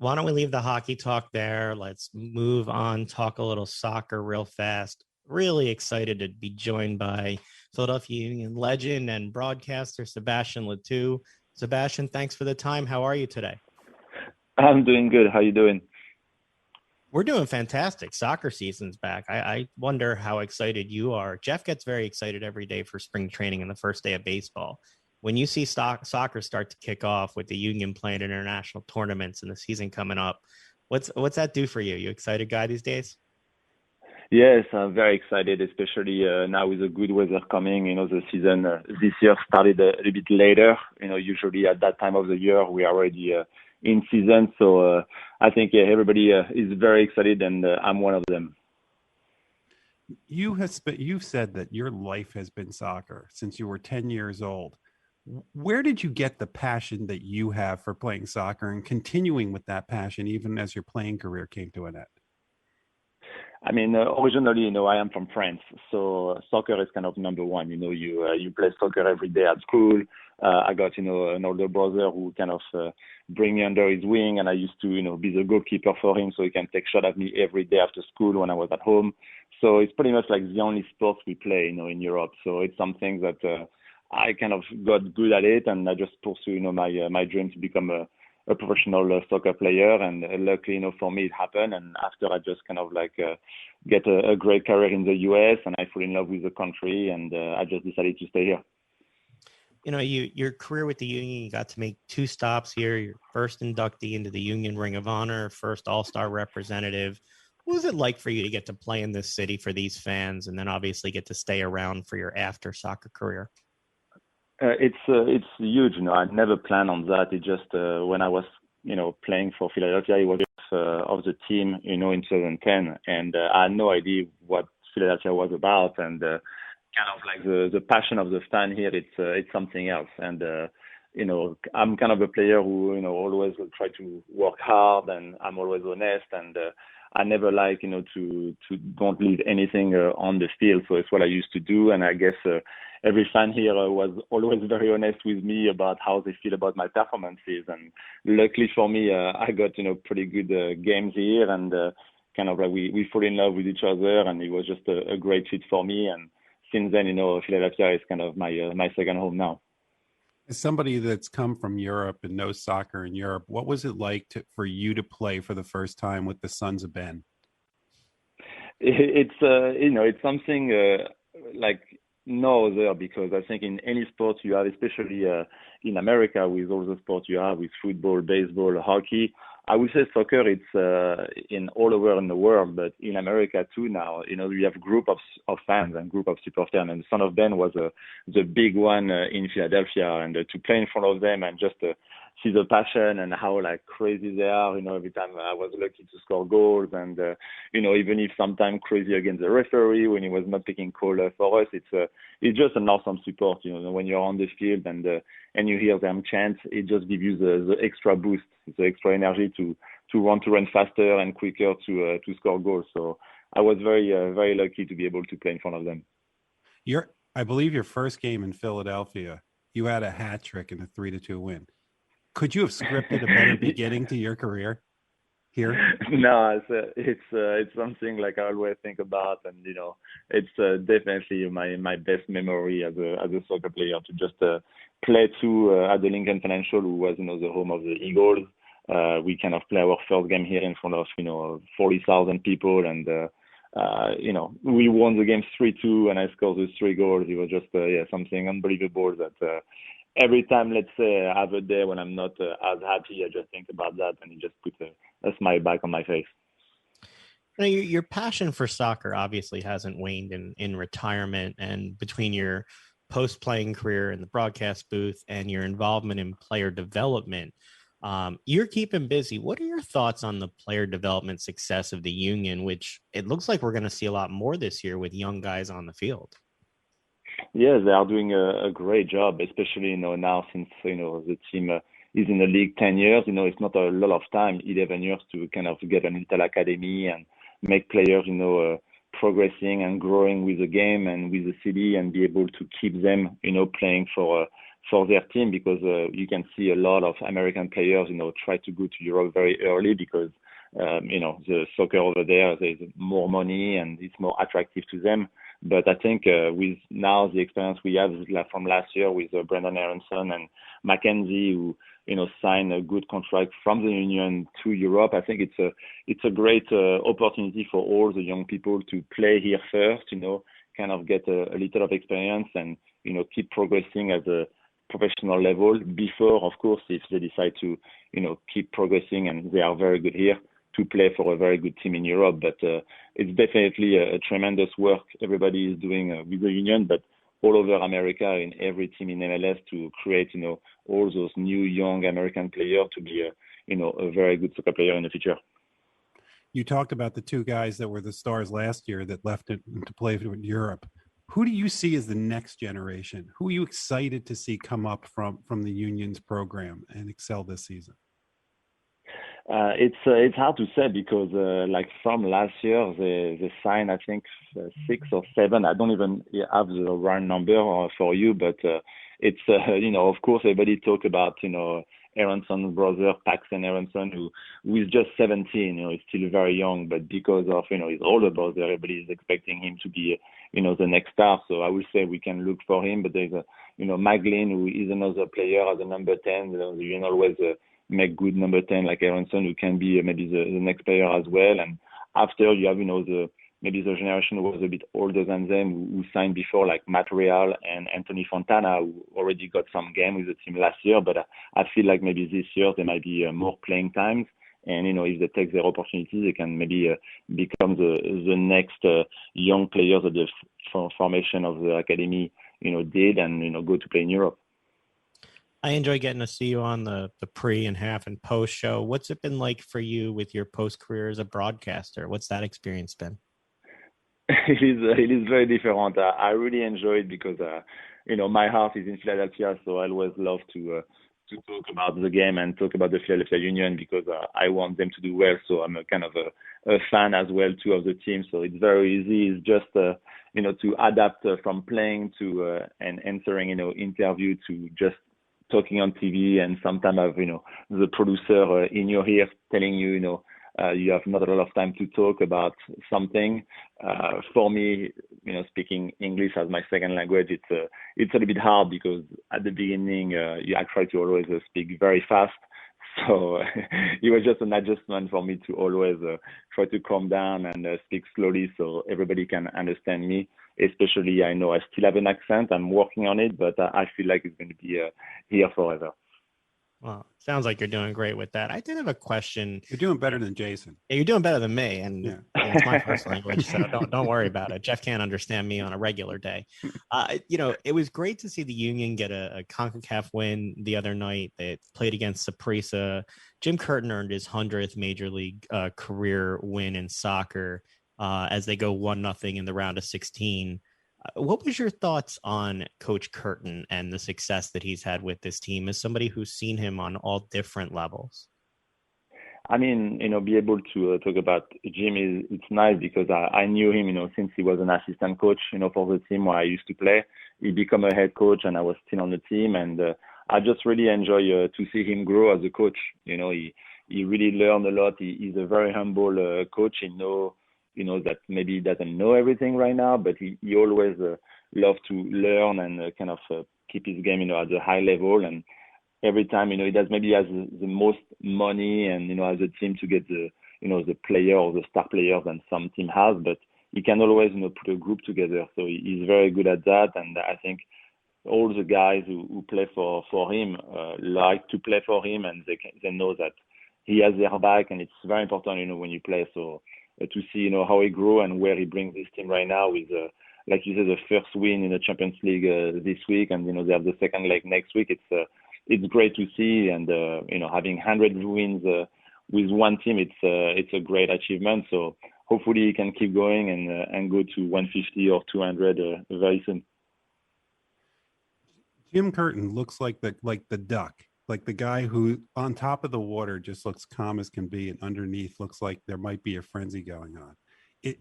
Why don't we leave the hockey talk there? Let's move on, talk a little soccer real fast. Really excited to be joined by Philadelphia Union legend and broadcaster Sebastien Le Toux. Sebastian, thanks for the time. How are you today? I'm doing good. How you doing? We're doing fantastic. Soccer season's back. I wonder how excited you are. Jeff gets very excited every day for spring training and the first day of baseball. When you see soccer start to kick off with the Union playing international tournaments and the season coming up, what's that do for you? You excited guy these days? Yes, I'm very excited, especially now with the good weather coming. The season this year started a little bit later. Usually at that time of the year we are already in season. So I think everybody is very excited, and I'm one of them. You've said that your life has been soccer since you were 10 years old. Where did you get the passion that you have for playing soccer and continuing with that passion even as your playing career came to an end? I mean, originally, I am from France, so soccer is kind of number one. You play soccer every day at school. I got an older brother who kind of bring me under his wing, and I used to be the goalkeeper for him, so he can take shot at me every day after school when I was at home. So it's pretty much like the only sport we play, in Europe. So it's something that I kind of got good at it, and I just pursue my dream to become a professional soccer player. And luckily, for me, it happened. And after I just kind of like get a great career in the US, and I fell in love with the country, and I just decided to stay here. Your career with the Union, you got to make two stops here. Your first inductee into the Union Ring of Honor, first All-Star representative. What was it like for you to get to play in this city for these fans, and then obviously get to stay around for your after soccer career? It's huge. I never planned on that. It just when I was playing for Philadelphia, it was of the team in 2010, and I had no idea what Philadelphia was about, and kind of like the passion of the fan here. It's something else, and I'm kind of a player who always will try to work hard, and I'm always honest, and I never like to don't leave anything on the field. So it's what I used to do, and I guess every fan here was always very honest with me about how they feel about my performances. And luckily for me, I got pretty good games here, and kind of like we fall in love with each other, and it was just a great fit for me. And since then, Philadelphia is kind of my second home now. As somebody that's come from Europe and knows soccer in Europe, what was it like for you to play for the first time with the Sons of Ben? It's something like no other, because I think in any sport you have, especially in America with all the sports you have with football, baseball, hockey. I would say soccer, it's in all over in the world, but in America too now, we have group of fans and group of supporters, and Son of Ben was the big one in Philadelphia, and to play in front of them and just see the passion and how like crazy they are, every time I was lucky to score goals, and even if sometimes crazy against the referee when he was not taking call for us, it's just an awesome support, when you're on the field, and you hear them chant, it just gives you the extra boost, the extra energy to want to run faster and quicker to score goals. So I was very lucky to be able to play in front of them. I believe your first game in Philadelphia, you had a hat trick in a 3-2 win. Could you have scripted a better beginning to your career here? No, it's something like I always think about, and it's definitely my best memory as a soccer player, to just play at the Lincoln Financial, who was the home of the Eagles. We kind of play our first game here in front of 40,000 people, and we won the game 3-2, and I scored those three goals. It was just something unbelievable that every time, let's say, I have a day when I'm not as happy, I just think about that, and it just puts a smile back on my face. Your passion for soccer obviously hasn't waned in retirement, and between your post-playing career in the broadcast booth and your involvement in player development, you're keeping busy. What are your thoughts on the player development success of the Union, which it looks like we're going to see a lot more this year with young guys on the field? Yes, they are doing a great job, especially now since the team is in the league 10 years. It's not a lot of time, 11 years, to kind of get an Intel Academy and make players progressing and growing with the game and with the city, and be able to keep them playing for their team, because you can see a lot of American players, try to go to Europe very early because the soccer over there's more money and it's more attractive to them. But I think with now the experience we have from last year with Brendan Aronson and Mackenzie, who signed a good contract from the Union to Europe, I think it's a great opportunity for all the young people to play here first, kind of get a little of experience and keep progressing at a professional level before, of course, if they decide to keep progressing and they are very good here, to play for a very good team in Europe. But it's definitely a tremendous work everybody is doing with the Union, but all over America in every team in MLS to create all those new young American players to be a very good soccer player in the future. You talked about the two guys that were the stars last year that left it to play for Europe. Who do you see as the next generation? Who are you excited to see come up from the Union's program and excel this season? It's hard to say because like from last year they signed I think 6 or 7. I don't even have the round number for you, but it's of course everybody talk about Aronson's brother Paxton Aronson, who is just 17. He's still very young, but because of his older brother, everybody is expecting him to be the next star. So I would say we can look for him. But there's Maglin, who is another player as a number 10. You always make good number 10 like Aronson, who can be maybe the next player as well. And after you have maybe the generation who was a bit older than them, who signed before, like Matt Real and Anthony Fontana, who already got some game with the team last year. But I feel like maybe this year there might be more playing times. And, if they take their opportunity, they can maybe become the next young players that the formation of the academy, did and, go to play in Europe. I enjoy getting to see you on the pre and half and post show. What's it been like for you with your post career as a broadcaster? What's that experience been? It is very different. I really enjoy it because, my heart is in Philadelphia, so I always love to talk about the game and talk about the Philadelphia Union because I want them to do well. So I'm a kind of a fan as well too of the team. So it's very easy. It's just to adapt from playing to and answering interview to just talking on TV, and sometimes have the producer in your ear telling you you have not a lot of time to talk about something. For me, speaking English as my second language, it's a little bit hard because at the beginning, I try to always speak very fast. So it was just an adjustment for me to always try to calm down and speak slowly so everybody can understand me. Especially, I know I still have an accent. I'm working on it, but I feel like it's going to be here forever. Well, sounds like you're doing great with that. I did have a question. You're doing better than Jason. Yeah, you're doing better than me, and it's my first language, so don't worry about it. Jeff can't understand me on a regular day. It was great to see the Union get a CONCACAF win the other night. They played against Saprissa. Jim Curtin earned his 100th major league career win in soccer as they go 1-0 in the round of 16. What was your thoughts on Coach Curtin and the success that he's had with this team as somebody who's seen him on all different levels? I mean, be able to talk about Jim it's nice because I knew him, since he was an assistant coach, for the team where I used to play. He became a head coach and I was still on the team. And I just really enjoy to see him grow as a coach. He really learned a lot. He's a very humble coach. That maybe he doesn't know everything right now, but he always loves to learn and kind of keep his game, at a high level. And every time, he has the most money and, as a team to get the player or the star players than some team has, but he can always, put a group together. So he's very good at that. And I think all the guys who play for him like to play for him, and they know that he has their back, and it's very important, when you play. So to see, how he grew and where he brings this team right now with, like you said, the first win in the Champions League this week, and they have the second leg next week. It's great to see, and having 100 wins with one team, it's a great achievement. So hopefully he can keep going and go to 150 or 200 very soon. Jim Curtin looks like the duck. Like the guy who on top of the water just looks calm as can be, and underneath looks like there might be a frenzy going on.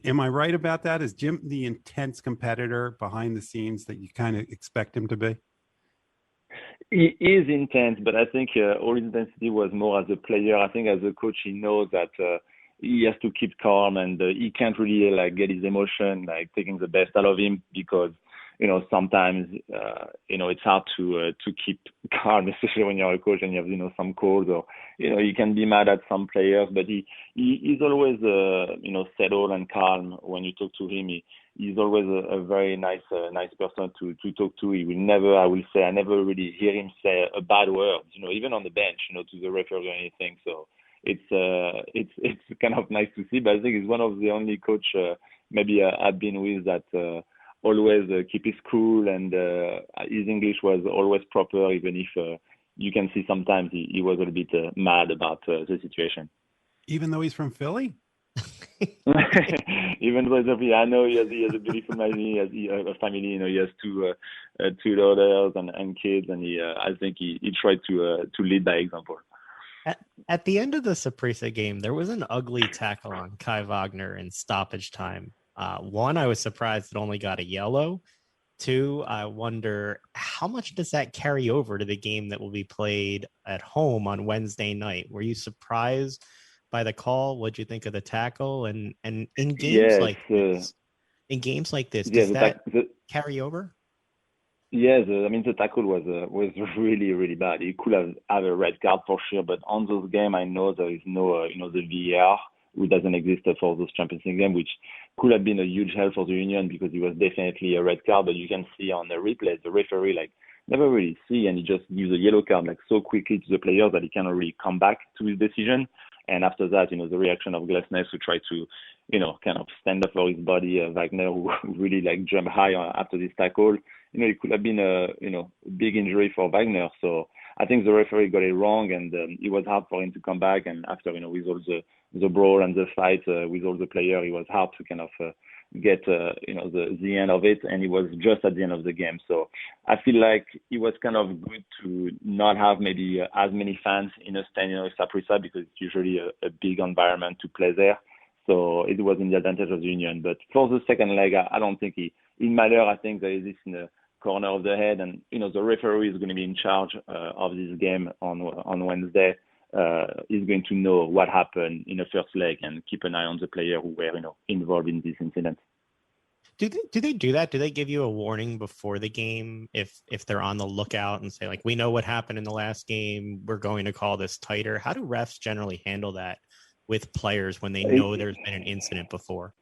Am I right about that? Is Jim the intense competitor behind the scenes that you kind of expect him to be? He is intense, but I think all his intensity was more as a player. I think as a coach, he knows that he has to keep calm, and he can't really like get his emotion like taking the best out of him, because sometimes it's hard to keep calm, especially when you're a coach and you have some calls, or you can be mad at some players, but he's always settled and calm when you talk to him. He's always a very nice person to talk to. He will never, I will say, I never really hear him say a bad word, even on the bench, to the referee or anything. So it's kind of nice to see. But I think he's one of the only coach maybe I've been with that always keep his cool, and his English was always proper, even if you can see sometimes he was a little bit mad about the situation. Even though he's from Philly? Even though I know he has a beautiful family, he has a family, he has two daughters and kids, and I think he tried to lead by example. At the end of the Saprissa game, there was an ugly tackle on Kai Wagner in stoppage time. One, I was surprised it only got a yellow. Two, I wonder how much does that carry over to the game that will be played at home on Wednesday night? Were you surprised by the call? What'd you think of the tackle? And in games like this, does that carry over? Yes, the tackle was really, really bad. He could have a red card for sure, but on those games, I know there is no, the VAR, which doesn't exist for those Champions League games, which could have been a huge help for the Union, because it was definitely a red card. But you can see on the replay, the referee never really see, and he just gives a yellow card so quickly to the players that he cannot really come back to his decision. And after that, the reaction of Glesnes, who tried to, kind of stand up for his body, Wagner, who really jumped high after this tackle. It could have been a, big injury for Wagner. So I think the referee got it wrong, and it was hard for him to come back. And after, with all the brawl and the fight with all the players, it was hard to kind of get, the end of it. And it was just at the end of the game. So I feel like it was kind of good to not have maybe as many fans in a stadium of Saprissa, because it's usually a big environment to play there. So it was in the advantage of the Union. But for the second leg, I don't think it matters. I think there is this in the corner of the head, and the referee is going to be in charge of this game on Wednesday. Is going to know what happened in the first leg and keep an eye on the player who were involved in this incident. Do they do that? Do they give you a warning before the game if they're on the lookout and say, we know what happened in the last game, we're going to call this tighter? How do refs generally handle that with players when they know there's been an incident before?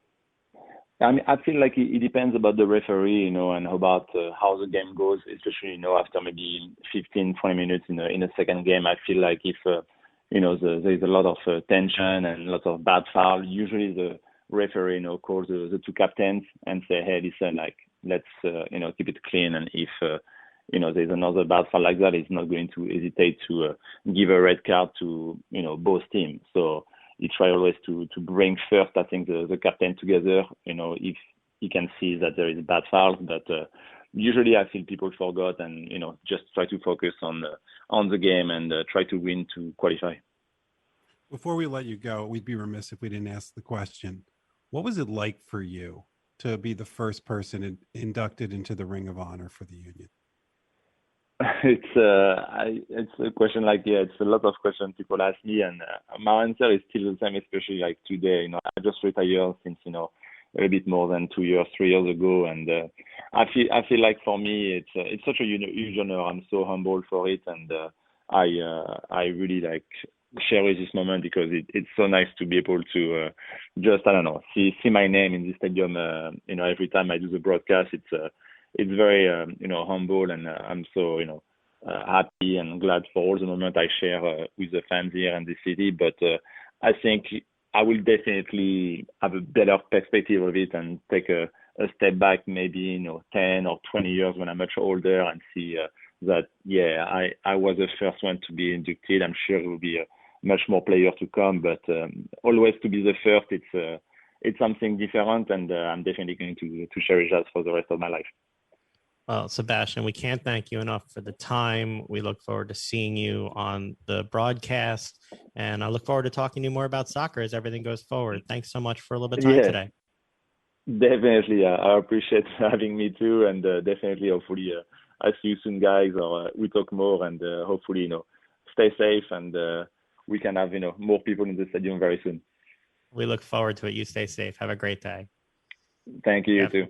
I feel like it depends about the referee, and about how the game goes, especially, after maybe 15, 20 minutes in a second game. I feel like if, there's a lot of tension and lots of bad foul, usually the referee, calls the two captains and say, hey, listen, let's, keep it clean. And if, there's another bad foul like that, he's not going to hesitate to give a red card to, both teams. So he try always to bring first, I think, the captain together, if he can see that there is bad fouls. But usually I feel people forgot and, just try to focus on the game and try to win to qualify. Before we let you go, we'd be remiss if we didn't ask the question. What was it like for you to be the first person inducted into the Ring of Honor for the Union? It's a question it's a lot of questions people ask me, and my answer is still the same, especially today. I just retired since a little bit more than 3 years ago, and I feel like for me it's such a huge honor. I'm so humble for it, and I really cherish this moment, because it's so nice to be able to just see my name in the stadium. Every time I do the broadcast, it's very humble, and I'm so happy and glad for all the moment I share with the fans here and the city. But I think I will definitely have a better perspective of it and take a step back, maybe 10 or 20 years when I'm much older, and see that I was the first one to be inducted. I'm sure there will be much more players to come, but always to be the first, it's something different, and I'm definitely going to cherish that for the rest of my life. Well, Sebastien, we can't thank you enough for the time. We look forward to seeing you on the broadcast, and I look forward to talking to you more about soccer as everything goes forward. Thanks so much for a little bit of time today. Definitely. I appreciate having me too, and definitely, hopefully, I see you soon, guys, or we talk more, and hopefully, stay safe, and we can have, more people in the stadium very soon. We look forward to it. You stay safe. Have a great day. Thank you, you Yeah. too.